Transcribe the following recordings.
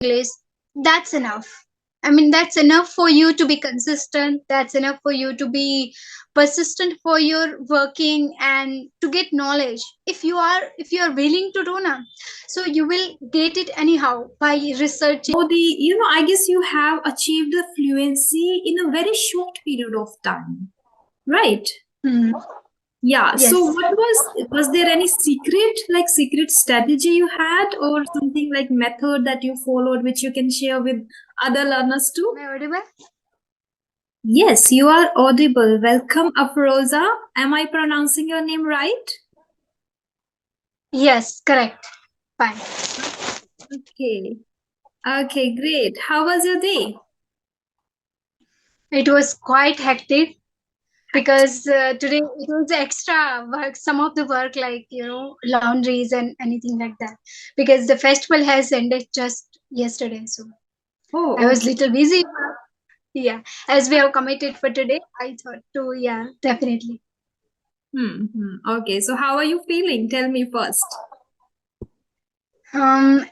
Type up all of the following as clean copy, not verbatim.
English, that's enough. I mean, that's enough for you to be consistent. That's enough for you to be persistent for your working and to get knowledge. If you are willing to do now, so you will get it anyhow by researching. So I guess you have achieved the fluency in a very short period of time, right? Hmm. Yeah. So Yes. was there any secret strategy you had, or something like method that you followed which you can share with other learners too? Am I audible? Yes, you are audible. Welcome, Afroza. Am I pronouncing your name right? Yes, correct. Fine. Okay. Okay, great. How was your day? It was quite hectic because today it was extra work, some of the work like laundries and anything like that, because the festival has ended just yesterday, so I Oh, was okay. little busy. Yeah, as we have committed for today, I thought to, yeah, definitely. Okay, so how are you feeling? Tell me first.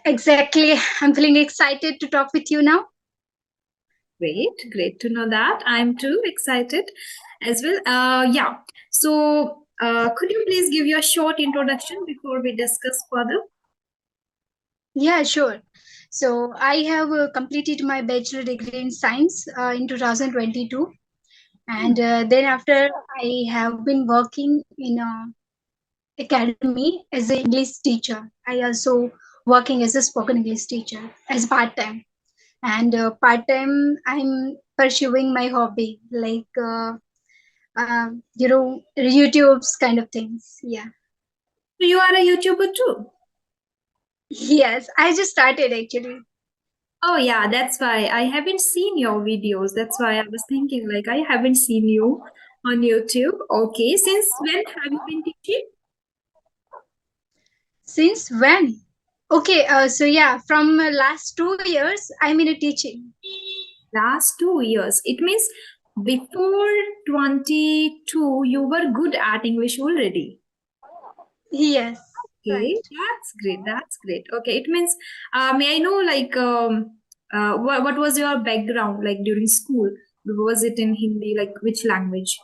Exactly, I'm feeling excited to talk with you now. Great to know that. I'm too excited as well. Yeah. So, could you please give your short introduction before we discuss further? Yeah, sure. So I have completed my bachelor degree in science in 2022, Hmm. and then after I have been working in a academy as an English teacher. I also working as a spoken English teacher as part time, and part time I'm pursuing my hobby like YouTube's kind of things. Yeah. So you are a YouTuber too. Yes, I just started actually. Oh yeah, that's why I haven't seen your videos. That's why I was thinking like I haven't seen you on YouTube. Okay, since when have you been teaching? Since when? Okay, so yeah, from last 2 years I'm in a teaching. Last 2 years. It means before 22 you were good at English already. Yes, right. Okay, that's great. That's great. Okay, it means, may I know, like, what was your background like during school? Was it in Hindi? Like, which language?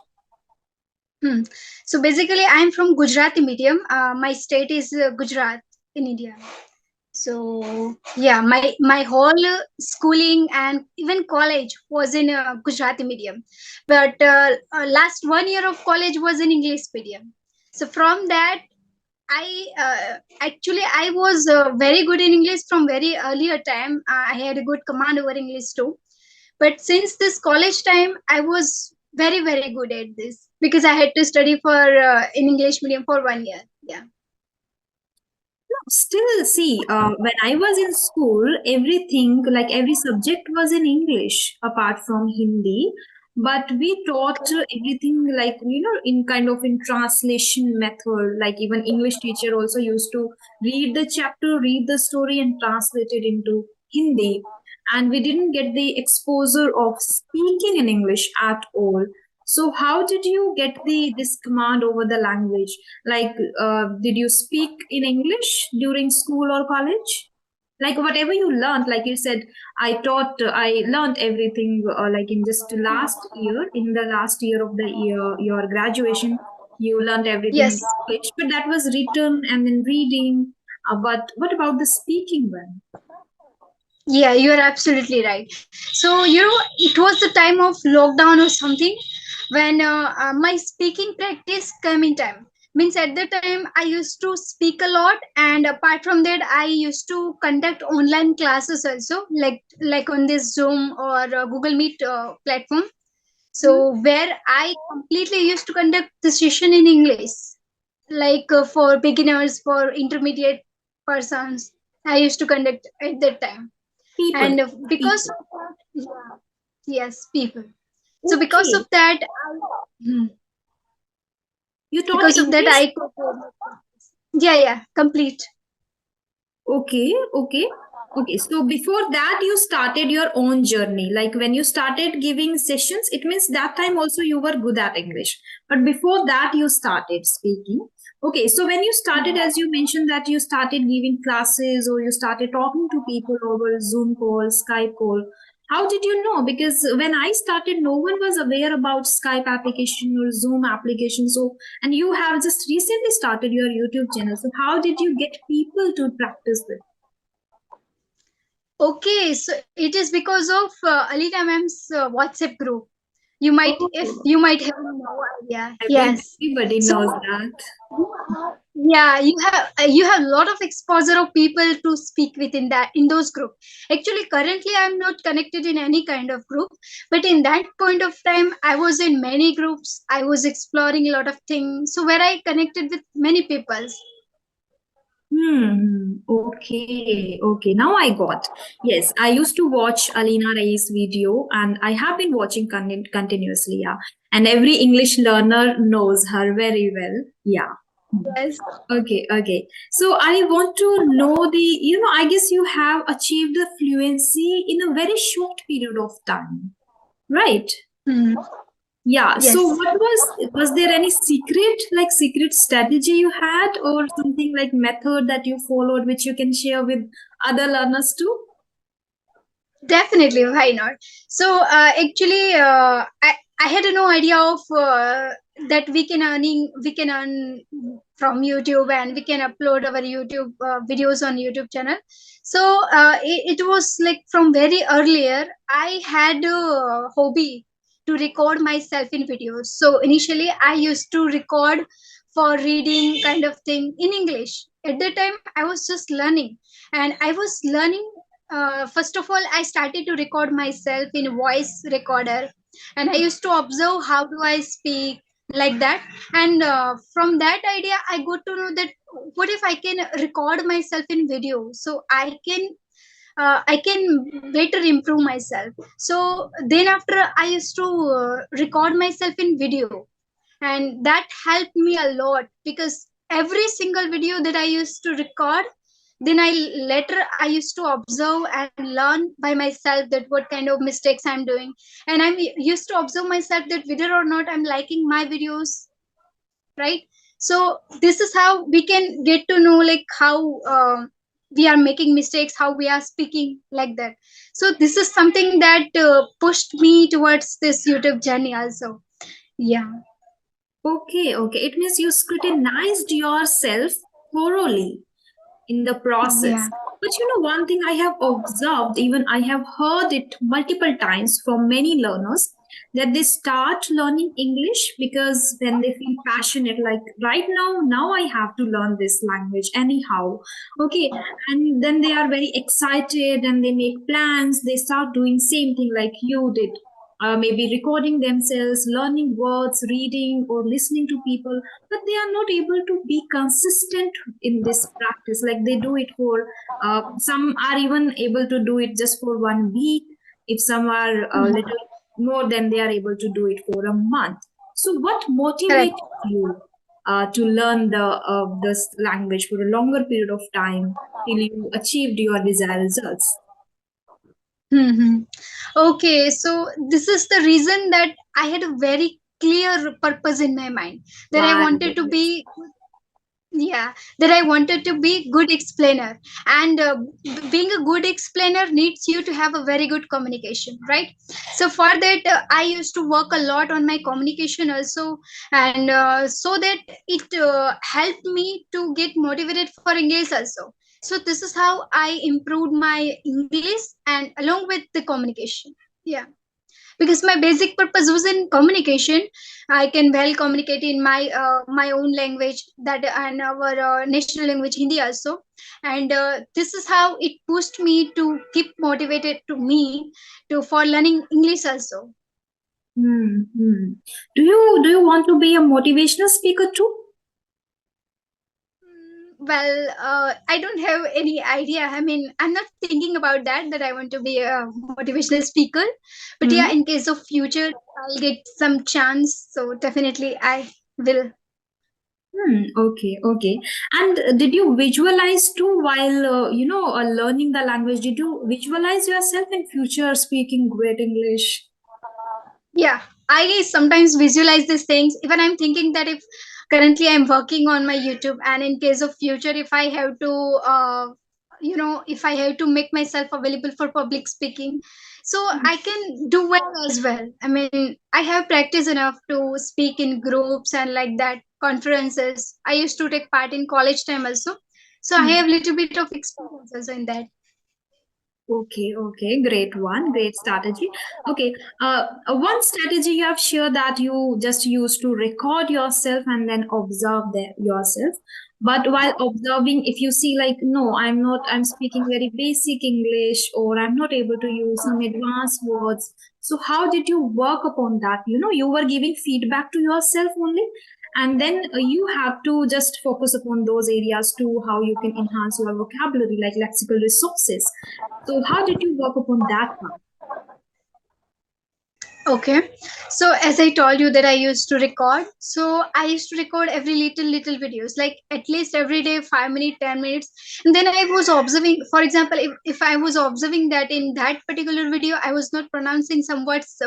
Hmm. So basically, I'm from Gujarati medium. My state is Gujarat in India. So yeah, my whole schooling and even college was in Gujarati medium, but last 1 year of college was in English medium. So from that, I was very good in English from very earlier time. I had a good command over English too. But since this college time, I was very good at this because I had to study for in English medium for 1 year. Yeah. No, still, see, when I was in school, everything, like every subject was in English apart from Hindi. But we taught everything like, in kind of in translation method. Like even English teacher also used to read the chapter, read the story and translate it into Hindi. And we didn't get the exposure of speaking in English at all. So how did you get this command over the language? Like, did you speak in English during school or college? Like, whatever you learned, like you said, I learned everything, like in just last year, in the last year of the year, your graduation, you learned everything in Yes. English, but that was written and then reading. But what about the speaking one? Yeah, you are absolutely right. So, it was the time of lockdown or something when my speaking practice came in time. Means at the time I used to speak a lot, and apart from that, I used to conduct online classes also, like on this Zoom or Google Meet platform. Hmm? So where I completely used to conduct the session in English, like for beginners, for intermediate persons. I used to conduct at that time, People. and because People. of that, yeah, yes, people. So because of Okay. that, You taught because of that, English? I could, yeah, complete. Okay, okay. Okay, so before that, you started your own journey. Like when you started giving sessions, it means that time also you were good at English. But before that, you started speaking. Okay, so when you started, as you mentioned, that you started giving classes or you started talking to people over Zoom call, Skype call, how did you know? Because when I started, no one was aware about Skype application or Zoom application. So, and you have just recently started your YouTube channel. So, how did you get people to practice with? Okay, so it is because of Alina ma'am's WhatsApp group. You might, if Oh. you might have no idea. Yes. Everybody So knows that. yeah, you have a lot of exposure of people to speak within that in those group. Actually, currently I'm not connected in any kind of group, but in that point of time, I was in many groups. I was exploring a lot of things, so where I connected with many people. Okay, okay. Now I got. Yes, I used to watch Alina Rai's video and I have been watching continuously, yeah. And every English learner knows her very well. Yeah. Yes. Okay, okay. So I want to know I guess you have achieved the fluency in a very short period of time, right? Hmm. Yeah. So Yes. was there any secret strategy you had or something like method that you followed which you can share with other learners too? Definitely, why not? So actually, I had no idea of that we can earn from YouTube and we can upload our YouTube videos on YouTube channel. So it was like from very earlier I had a hobby to record myself in videos. So initially I used to record for reading kind of thing in English. At that time I was just learning, and I was learning first of all, I started to record myself in voice recorder, and I used to observe how do I speak like that. And from that idea, I got to know that what if I can record myself in video, so I can better improve myself. So then after I used to record myself in video, and that helped me a lot because every single video that I used to record, then I used to observe and learn by myself that what kind of mistakes I'm doing, and I used to observe myself that whether or not I'm liking my videos, right? So this is how we can get to know like how we are making mistakes, how we are speaking like that. So this is something that pushed me towards this YouTube journey also. Yeah. Okay, okay. It means you scrutinized yourself thoroughly in the process. Yeah. But one thing I have observed, even I have heard it multiple times from many learners, that they start learning English because when they feel passionate, like right now I have to learn this language anyhow. Okay, and then they are very excited and they make plans, they start doing same thing like you did. Maybe recording themselves, learning words, reading, or listening to people, but they are not able to be consistent in this practice. Like they do it for, some are even able to do it just for 1 week. If some are a little more, then they are able to do it for a month. So, what Correct. motivates you to learn this language for a longer period of time till you achieved your desired results? Hmm. Okay, so this is the reason that I had a very clear purpose in my mind, that I Why? wanted to be, yeah, that I wanted to be good explainer, and being a good explainer needs you to have a very good communication, right? So for that, I used to work a lot on my communication also, and so that it helped me to get motivated for English also. So this is how I improved my English and along with the communication. Yeah, because my basic purpose was in communication. I can well communicate in my own language, that and our national language Hindi also. And this is how it pushed me to keep motivated to me to for learning English also. Hmm. Do you want to be a motivational speaker too? Well, I don't have any idea. I mean, I'm not thinking about that I want to be a motivational speaker. But yeah, Hmm. in case of future, I'll get some chance. So definitely I will. Okay, okay. And did you visualize too while learning the language? Did you visualize yourself in future speaking great English? Yeah, I sometimes visualize these things. Even I'm thinking that if currently I'm working on my YouTube, and in case of future, if I have to, if I have to make myself available for public speaking, so I can do well as well. I mean, I have practice enough to speak in groups and like that conferences. I used to take part in college time also, so I Hmm. have little bit of experience also in that. Okay, okay, great one, great strategy. Okay, one strategy you have shared that you just used to record yourself and then observe yourself. But while observing, if you see like, no, I'm speaking very basic English or I'm not able to use some advanced words. So how did you work upon that? You were giving feedback to yourself only, and then you have to just focus upon those areas too, how you can enhance your vocabulary, like lexical resources. So how did you work upon that part? Okay. So as I told you that I used to record, so I used to record every little videos, like at least every day, 5 minutes, 10 minutes. And then I was observing, for example, if I was observing that in that particular video I was not pronouncing some words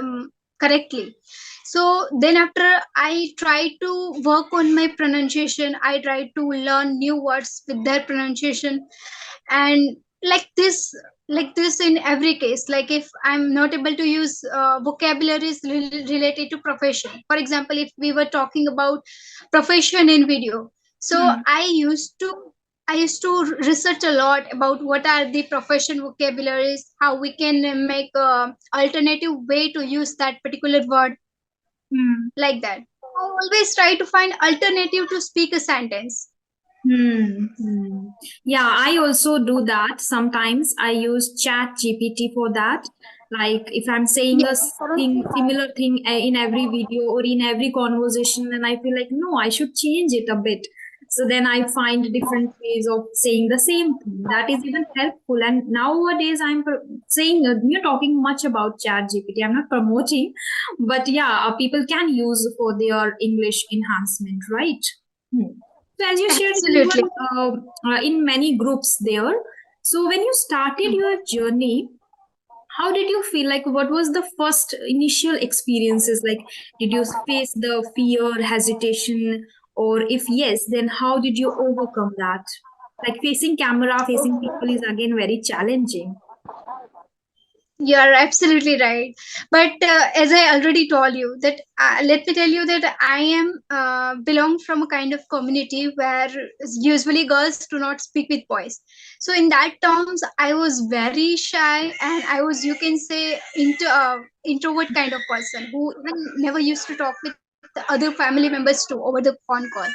correctly. So then after I try to work on my pronunciation, I try to learn new words with their pronunciation. And like this like this in every case, like if I'm not able to use vocabularies related to profession, for example, if we were talking about profession in video, so Hmm. I used to research a lot about what are the profession vocabularies, how we can make a alternative way to use that particular word, Hmm. like that. I always try to find alternative to speak a sentence. Hmm. Hmm. Yeah, I also do that. Sometimes I use Chat GPT for that. Like if I'm saying Yeah, a currently thing, similar thing in every video or in every conversation, then I feel like no, I should change it a bit. So then I find different ways of saying the same thing. That is even helpful. And nowadays I'm saying you're talking much about Chat GPT. I'm not promoting, but yeah, people can use for their English enhancement, right? Hmm. So as you shared, you absolutely. were in many groups there. So when you started your journey, how did you feel? Like, what was the first initial experiences? Like, did you face the fear, hesitation, or if yes, then how did you overcome that? Like facing camera, facing people is again very challenging. You're absolutely right. But as I already told you, that let me tell you that I am belong from a kind of community where usually girls do not speak with boys. So in that terms, I was very shy, and I was, you can say, introvert kind of person who even never used to talk with other family members too over the phone call.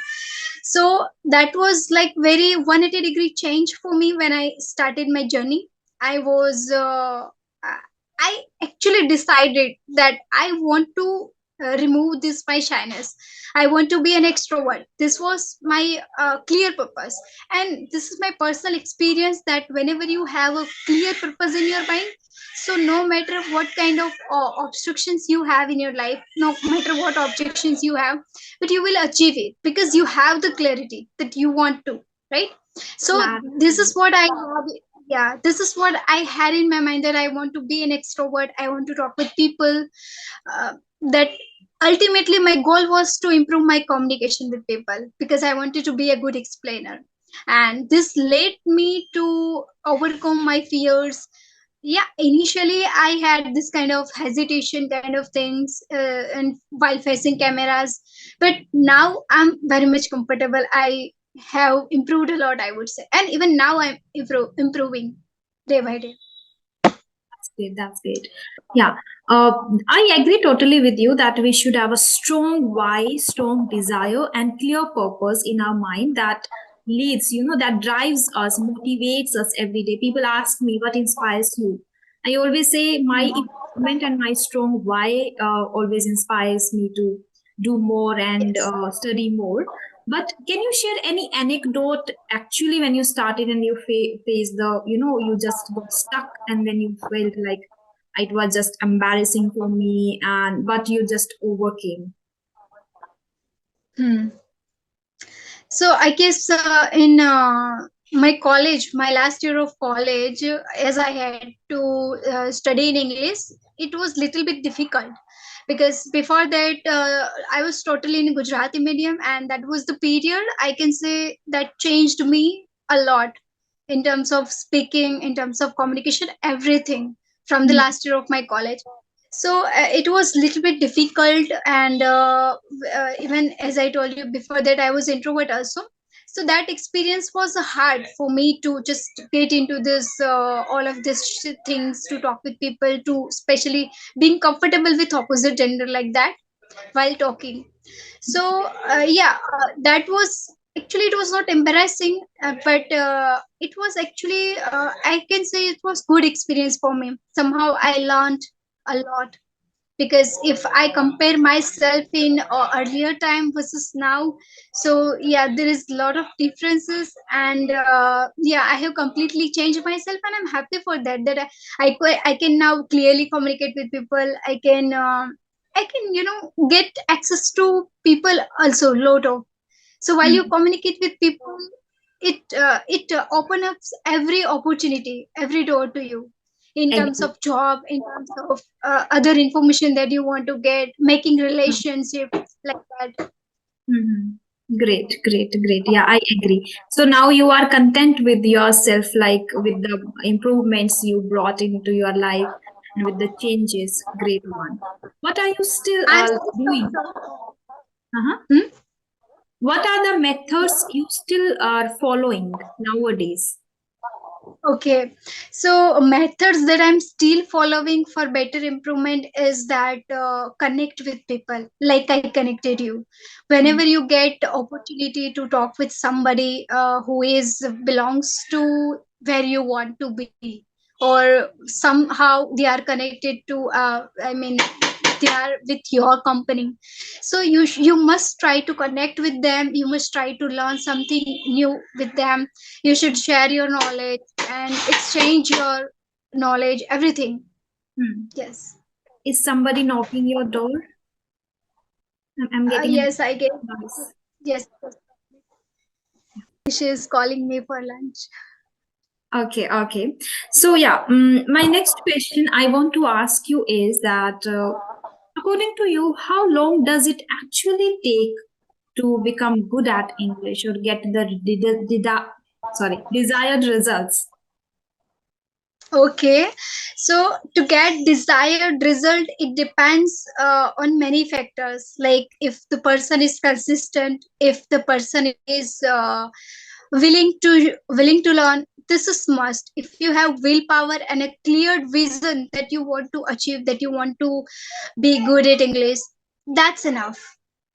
So that was like very 180-degree change for me when I started my journey. I was I actually decided that I want to remove this my shyness. I want to be an extrovert. This was my clear purpose, and this is my personal experience that whenever you have a clear purpose in your mind, so no matter what kind of obstructions you have in your life, no matter what objections you have, but you will achieve it because you have the clarity that you want to, right? So That's this is what I have. Yeah, this is what I had in my mind, that I want to be an extrovert, I want to talk with people. That ultimately my goal was to improve my communication with people because I wanted to be a good explainer, and this led me to overcome my fears. Yeah, initially I had this kind of hesitation kind of things, and while facing cameras, but now I'm very much comfortable. I have improved a lot, I would say, and even now I'm improving day by day. great. That's great. Yeah, uh, I agree totally with you that we should have a strong why, strong desire, and clear purpose in our mind that leads, that drives us, motivates us every day. People ask me, what inspires you? I always say my improvement and my strong why always inspires me to do more and Yes. study more. But can you share any anecdote actually when you started and you faced you just got stuck and then you felt like it was just embarrassing for me and but you just overcame? Hmm. So I guess in my college, my last year of college, as I had to study in English, it was little bit difficult, because before that I was totally in Gujarati medium, and that was the period I can say that changed me a lot in terms of speaking, in terms of communication, everything from the Mm, last year of my college. So it was little bit difficult, and even as I told you before that, I was introvert also. So that experience was hard for me to just get into this all of these things, to talk with people, to especially being comfortable with opposite gender like that while talking. So that was actually, it was not embarrassing, but it was actually, I can say it was good experience for me. Somehow I learned a lot, because if I compare myself in earlier time versus now, so yeah, there is a lot of differences, and yeah, I have completely changed myself, and I'm happy for that, that I can now clearly communicate with people. I can, get access to people also lot of. So while you mm, communicate with people, it open up every opportunity, every door to you, in terms agree. of job, in terms of other information that you want to get, making relationships like that. Mhm. Great, great, great. Yeah, I agree. So now you are content with yourself, like with the improvements you brought into your life and with the changes. Great one. What are you still I'm doing? satisfied. Uh-huh. Hmm? What are the methods you still are following nowadays? Okay, so methods that I'm still following for better improvement is that connect with people like I connected you. Whenever Mm, you get opportunity to talk with somebody who is belongs to where you want to be, or somehow they are connected to, I mean, they are with your company, so you must try to connect with them. You must try to learn something new with them. You should share your knowledge and exchange your knowledge, everything. mm. Yes. Is somebody knocking your door? I'm getting a Yes, I guess. noise. Yes, she is calling me for lunch. Okay, okay. So yeah, my next question I want to ask you is that according to you, how long does it actually take to become good at English or get the desired results? Okay, so to get desired result, it depends on many factors. Like if the person is consistent, if the person is willing to learn, this is must. If you have willpower and a clear vision that you want to achieve, that you want to be good at English, that's enough.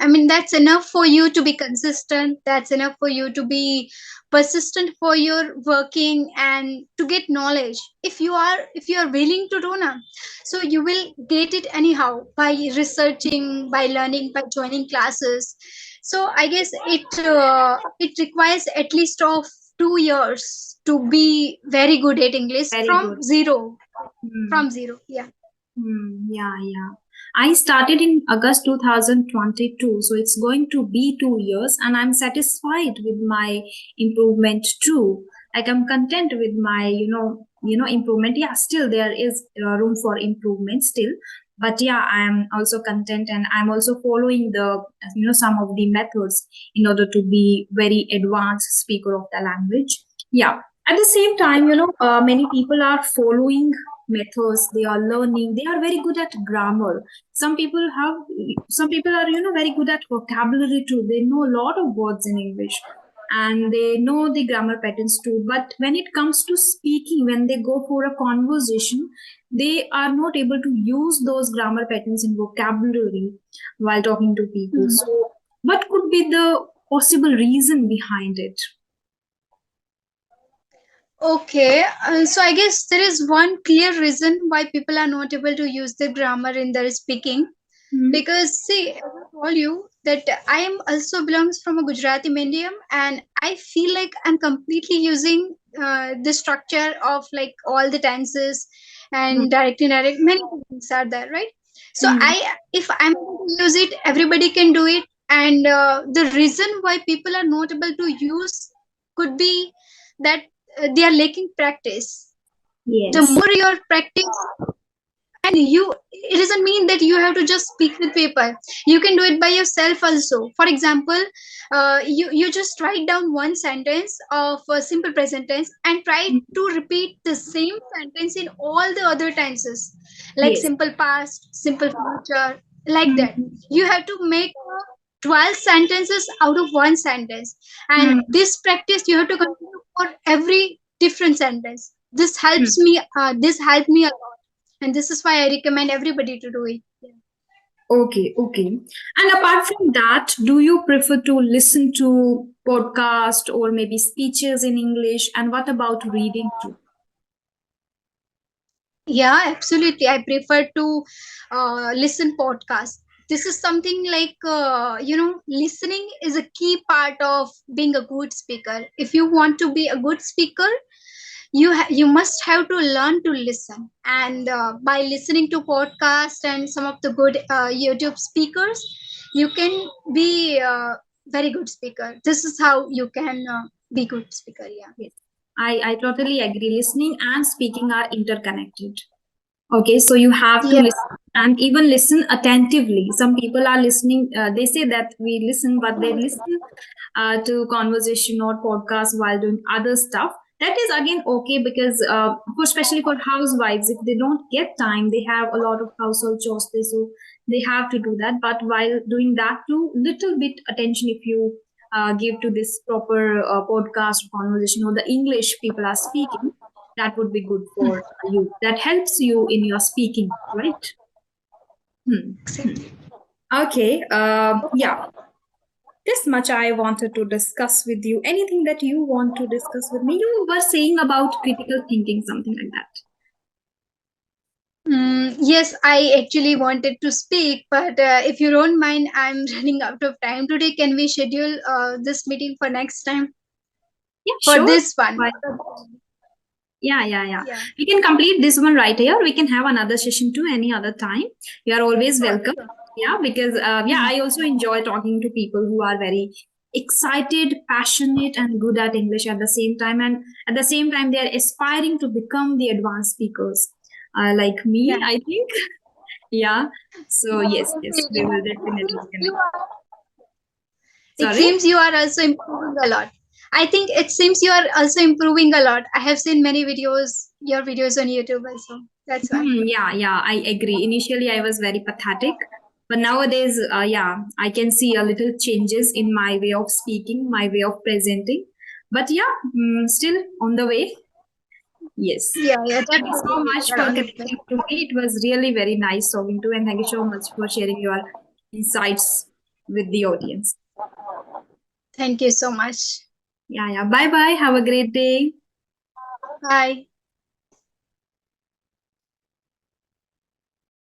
I mean, that's enough for you to be consistent. That's enough for you to be persistent for your working and to get knowledge. If you are willing to do now, so you will get it anyhow by researching, by learning, by joining classes. So I guess it requires at least of 2 years to be very good at English Very good. from zero. Hmm. From zero, yeah. Yeah, yeah. I started in August 2022, so it's going to be 2 years, and I'm satisfied with my improvement too. Like I'm content with my, improvement. Yeah, still there is room for improvement still, but yeah, I'm also content, and I'm also following the, some of the methods in order to be very advanced speaker of the language. Yeah. At the same time, many people are following methods, they are learning, they are very good at grammar. Some people are very good at vocabulary too. They know a lot of words in English, and they know the grammar patterns too. But when it comes to speaking, when they go for a conversation, they are not able to use those grammar patterns in vocabulary while talking to people. Hmm. So what could be the possible reason behind it? Okay, so I guess there is one clear reason why people are not able to use the grammar in their speaking. Hmm. Because see, as I told you that I am also belongs from a Gujarati medium, and I feel like I'm completely using the structure of like all the tenses and direct indirect. Many things are there, right? So Hmm. if I'm able to use it, everybody can do it. And the reason why people are not able to use could be that they are lacking practice. The Yes. more your practice, and you, it doesn't mean that you have to just speak with people. You can do it by yourself also. For example, you just write down one sentence of a simple present tense and try to repeat the same sentence in all the other tenses, like Yes. simple past, simple future, like that. Mhm. You have to make 12 sentences out of one sentence, and Hmm. this practice you have to continue for every different sentence. Hmm. This helped me a lot, and this is why I recommend everybody to do it. Okay, okay. And apart from that, do you prefer to listen to podcast or maybe speeches in English? And what about reading too? Yeah, absolutely. I prefer to listen podcasts. This is something like listening is a key part of being a good speaker. If you want to be a good speaker, you must have to learn to listen, and by listening to podcasts and some of the good YouTube speakers, you can be a very good speaker. This is how you can be good speaker. Yeah. Yes, I totally agree. Listening and speaking are interconnected. Okay, so you have to Yeah. listen and even listen attentively. Some people are listening, they say that we listen, but they listen to conversation or podcast while doing other stuff. That is again okay because, especially for housewives, if they don't get time, they have a lot of household chores, so they have to do that. But while doing that too, little bit attention if you give to this proper podcast conversation or the English people are speaking, that would be good for you. That helps you in your speaking, right? Hmm. Okay. Yeah. This much I wanted to discuss with you. Anything that you want to discuss with me? You were saying about critical thinking, something like that. Yes, I actually wanted to speak, but if you don't mind, I'm running out of time today. Can we schedule this meeting for next time? Yeah, For sure. this one? Why? Yeah, yeah, yeah. Yeah. We can complete this one right here. We can have another session too any other time. You are always Sure, welcome. sure. Yeah, because yeah, I also enjoy talking to people who are very excited, passionate, and good at English at the same time. And at the same time, they are aspiring to become the advanced speakers, like me, Yeah. I think. Yeah. So yes, yes, Definitely. we will It definitely seems connect. it Sorry. seems you are also improving a lot. I think it seems you are also improving a lot. I have seen many videos, your videos on YouTube also. That's why. Yeah, yeah, I agree. Initially, I was very pathetic, but nowadays, yeah, I can see a little changes in my way of speaking, my way of presenting. But yeah, still on the way. Yes. Yeah, yeah, Thank you so definitely. much You're for on the way. connecting to me. It was really very nice talking to you, and thank you so much for sharing your insights with the audience. Thank you so much. Yeah, yeah. Bye bye. Have a great day. Bye.